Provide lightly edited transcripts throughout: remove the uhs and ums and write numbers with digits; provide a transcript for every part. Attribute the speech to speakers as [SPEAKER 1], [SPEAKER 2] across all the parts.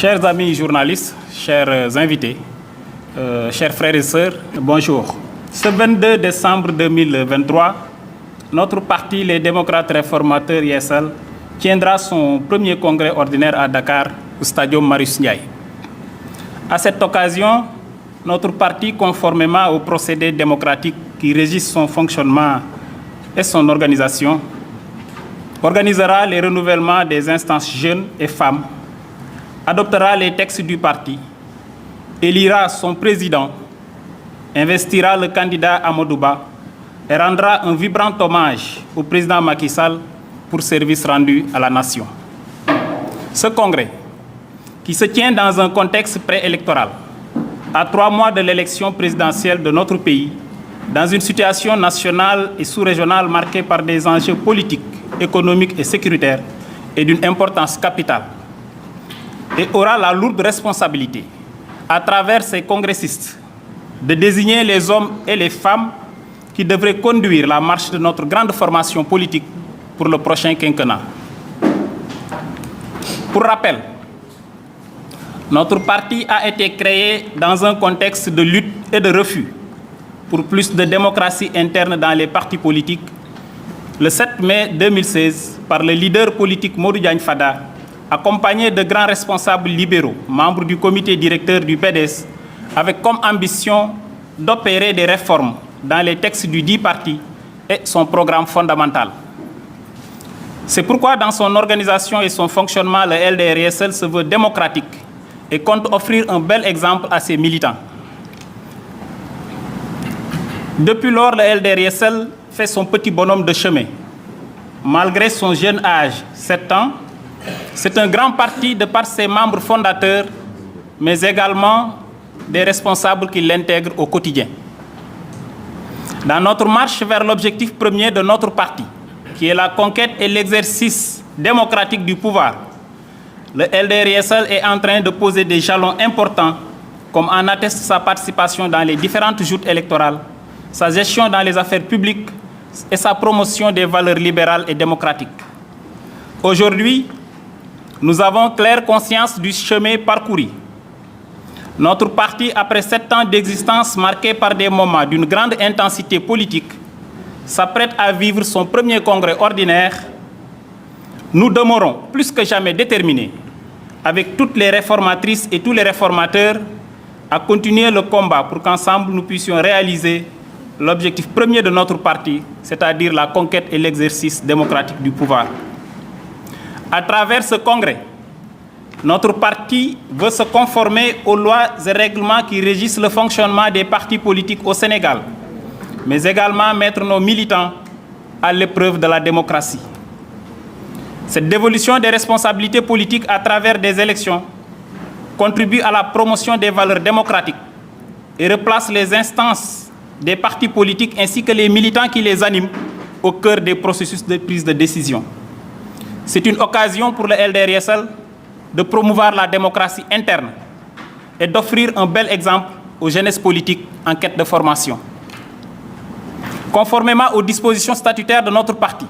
[SPEAKER 1] Chers amis journalistes, chers invités, chers frères et sœurs, bonjour. Ce 22 décembre 2023, notre parti, les démocrates réformateurs ISL, tiendra son premier congrès ordinaire à Dakar, au Stadium Marius Ndiaye. À cette occasion, notre parti, conformément aux procédés démocratiques qui régissent son fonctionnement et son organisation, organisera les renouvellements des instances jeunes et femmes, adoptera les textes du parti, élira son président, investira le candidat Amadou Ba et rendra un vibrant hommage au président Macky Sall pour service rendu à la nation. Ce congrès, qui se tient dans un contexte préélectoral, à 3 mois de l'élection présidentielle de notre pays, dans une situation nationale et sous-régionale marquée par des enjeux politiques, économiques et sécuritaires et d'une importance capitale, et aura la lourde responsabilité, à travers ses congressistes, de désigner les hommes et les femmes qui devraient conduire la marche de notre grande formation politique pour le prochain quinquennat. Pour rappel, notre parti a été créé dans un contexte de lutte et de refus pour plus de démocratie interne dans les partis politiques le 7 mai 2016 par le leader politique Modou Diagne Fada, accompagné de grands responsables libéraux, membres du comité directeur du PDS, avec comme ambition d'opérer des réformes dans les textes du dit parti et son programme fondamental. C'est pourquoi dans son organisation et son fonctionnement, le LDR-ISL se veut démocratique et compte offrir un bel exemple à ses militants. Depuis lors, le LDR-ISL fait son petit bonhomme de chemin. Malgré son jeune âge, 7 ans, c'est un grand parti de par ses membres fondateurs, mais également des responsables qui l'intègrent au quotidien. Dans notre marche vers l'objectif premier de notre parti, qui est la conquête et l'exercice démocratique du pouvoir, le LDR-ISL est en train de poser des jalons importants, comme en atteste sa participation dans les différentes joutes électorales, sa gestion dans les affaires publiques et sa promotion des valeurs libérales et démocratiques. Aujourd'hui, nous avons claire conscience du chemin parcouru. Notre parti, après 7 ans d'existence marqués par des moments d'une grande intensité politique, s'apprête à vivre son premier congrès ordinaire. Nous demeurons plus que jamais déterminés, avec toutes les réformatrices et tous les réformateurs, à continuer le combat pour qu'ensemble nous puissions réaliser l'objectif premier de notre parti, c'est-à-dire la conquête et l'exercice démocratique du pouvoir. À travers ce congrès, notre parti veut se conformer aux lois et règlements qui régissent le fonctionnement des partis politiques au Sénégal, mais également mettre nos militants à l'épreuve de la démocratie. Cette dévolution des responsabilités politiques à travers des élections contribue à la promotion des valeurs démocratiques et replace les instances des partis politiques ainsi que les militants qui les animent au cœur des processus de prise de décision. C'est une occasion pour le LDR-ISL de promouvoir la démocratie interne et d'offrir un bel exemple aux jeunesses politiques en quête de formation. Conformément aux dispositions statutaires de notre parti,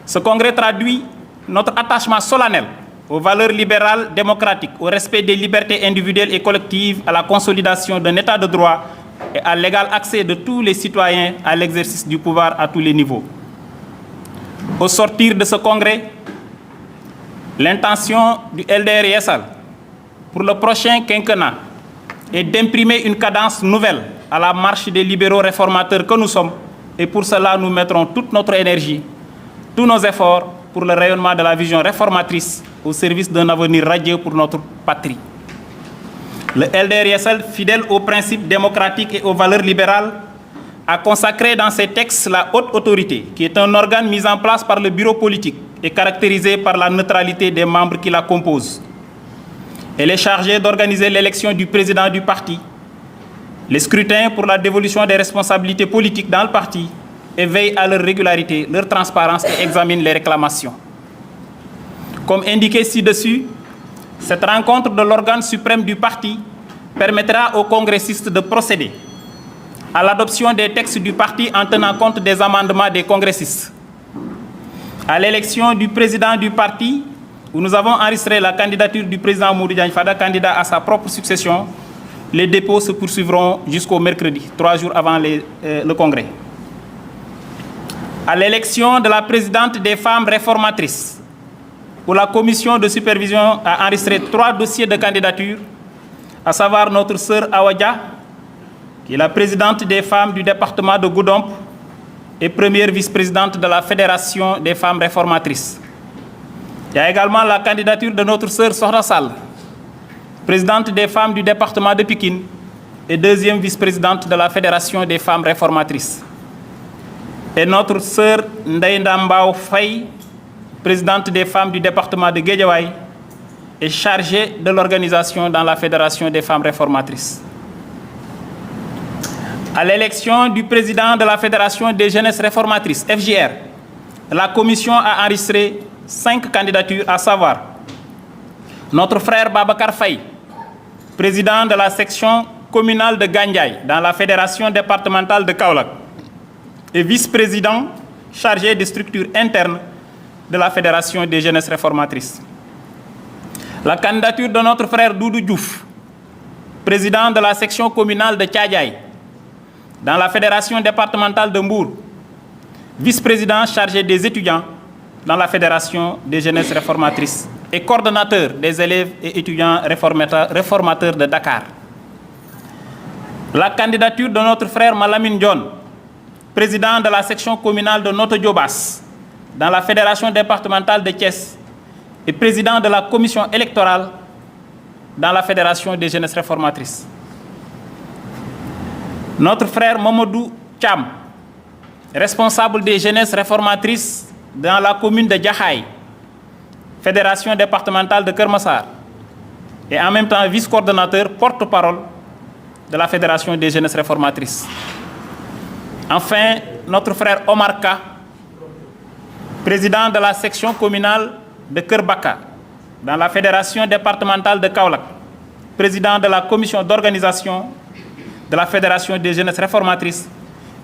[SPEAKER 1] ce congrès traduit notre attachement solennel aux valeurs libérales démocratiques, au respect des libertés individuelles et collectives, à la consolidation d'un état de droit et à l'égal accès de tous les citoyens à l'exercice du pouvoir à tous les niveaux. Au sortir de ce congrès, l'intention du LDR-ISL pour le prochain quinquennat est d'imprimer une cadence nouvelle à la marche des libéraux réformateurs que nous sommes, et pour cela nous mettrons toute notre énergie, tous nos efforts pour le rayonnement de la vision réformatrice au service d'un avenir radieux pour notre patrie. Le LDR-ISL, fidèle aux principes démocratiques et aux valeurs libérales, a consacré dans ses textes la haute autorité, qui est un organe mis en place par le bureau politique et caractérisé par la neutralité des membres qui la composent. Elle est chargée d'organiser l'élection du président du parti, les scrutins pour la dévolution des responsabilités politiques dans le parti et veille à leur régularité, leur transparence et examine les réclamations. Comme indiqué ci-dessus, cette rencontre de l'organe suprême du parti permettra aux congressistes de procéder à l'adoption des textes du parti en tenant compte des amendements des congressistes, à l'élection du président du parti où nous avons enregistré la candidature du président Mamadou Diagne Fada, candidat à sa propre succession, les dépôts se poursuivront jusqu'au mercredi, 3 jours avant le congrès. À l'élection de la présidente des femmes réformatrices, où la commission de supervision a enregistré 3 dossiers de candidature, à savoir notre sœur Awadja, qui est la présidente des femmes du département de Goudomp et première vice-présidente de la Fédération des femmes réformatrices. Il y a également la candidature de notre sœur Sohra Sall, présidente des femmes du département de Pikine et deuxième vice-présidente de la Fédération des femmes réformatrices. Et notre sœur Ndeye Ndambao Faye, présidente des femmes du département de Guédiawaye, est chargée de l'organisation dans la Fédération des femmes réformatrices. À l'élection du président de la Fédération des jeunesses réformatrices, FJR, la commission a enregistré 5 candidatures, à savoir notre frère Babacar Faye, président de la section communale de Gandiaye dans la Fédération départementale de Kaolack et vice-président chargé des structures internes de la Fédération des jeunesses réformatrices. La candidature de notre frère Doudou Diouf, président de la section communale de Thiadiaye dans la Fédération départementale de Mbour, vice-président chargé des étudiants dans la Fédération des jeunesses réformatrices et coordonnateur des élèves et étudiants réformateurs de Dakar. La candidature de notre frère Malamine John, président de la section communale de Noto Diobass dans la Fédération départementale de Thiès et président de la commission électorale dans la Fédération des jeunesses réformatrices. Notre frère Mamadou Cham, responsable des jeunesses réformatrices dans la commune de Djahaï, Fédération départementale de Kermassar, et en même temps vice-coordonnateur, porte-parole de la Fédération des jeunesses réformatrices. Enfin, notre frère Omar Ka, président de la section communale de Kerbaka, dans la Fédération départementale de Kaolack, président de la commission d'organisation de la Fédération des jeunesses réformatrices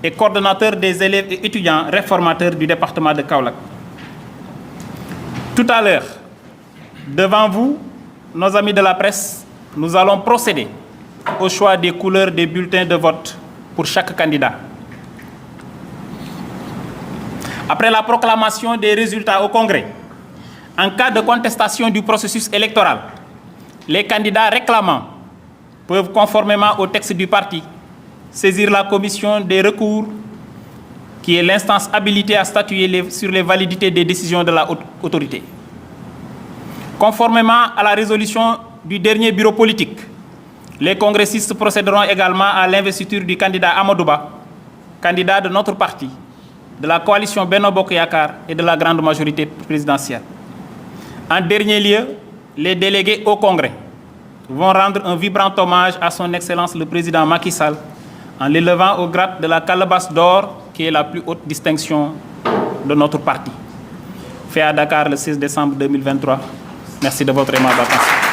[SPEAKER 1] et coordonnateur des élèves et étudiants réformateurs du département de Kaolack. Tout à l'heure, devant vous, nos amis de la presse, nous allons procéder au choix des couleurs des bulletins de vote pour chaque candidat. Après la proclamation des résultats au Congrès, en cas de contestation du processus électoral, les candidats réclamants peuvent, conformément au texte du parti, saisir la commission des recours, qui est l'instance habilitée à statuer sur les validités des décisions de la haute autorité. Conformément à la résolution du dernier bureau politique, les congressistes procéderont également à l'investiture du candidat Amadouba, candidat de notre parti, de la coalition Benno Bokk Yakaar et de la grande majorité présidentielle. En dernier lieu, les délégués au Congrès vont rendre un vibrant hommage à son Excellence le président Macky Sall en l'élevant au grade de la calebasse d'or, qui est la plus haute distinction de notre parti. Fait à Dakar le 16 décembre 2023. Merci de votre aimable attention.